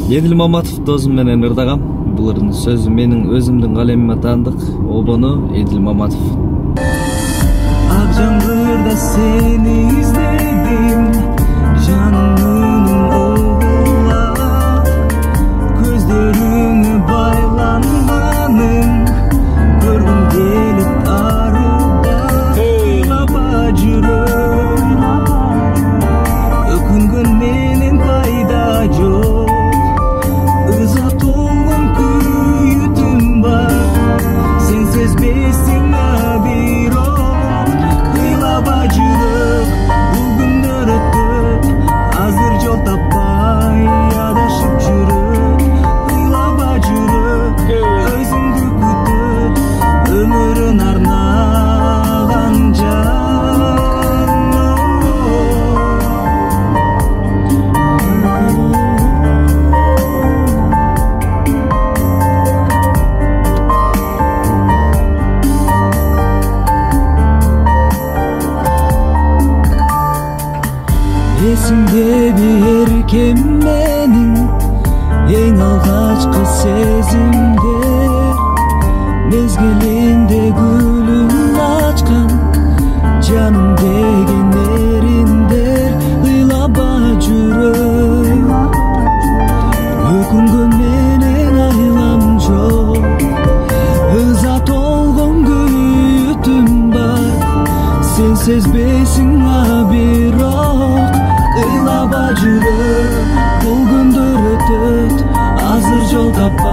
Едил Маматов досум менен ырдагам. Булардын сөзү менин өзүмдүн калемиме таандык. Обону Едил Маматов. Ак жаңгырда сени издедим, жанымдын оғулап, көздөрүңө байланганым, көргүм келип аруда, ыйлаба жүрөм, өкүнгөн менен пайда жок, ыза толгон күйүтүм бар, сен сезбейсиң бирок, ыйлаба жүрөк, бул күндөр өтөт, азыр жол таппай адашып жүрөк, ыйлаба жүрөк, өзүңдү күтөт, өмүрүн арнаган жан. Эсимдеби эркем менин эң алгачкы сезимдер, мезгилинде гүлүн ачкан жаным деген эриндер, ыйлаба жүрөм, өкүнгөн менен айлам жок, ыза толгон күйүтүм бар, сен сезбейсиң бирок, ыйлаба жүрөк, бул күндөр өтөт, азыр жол таппай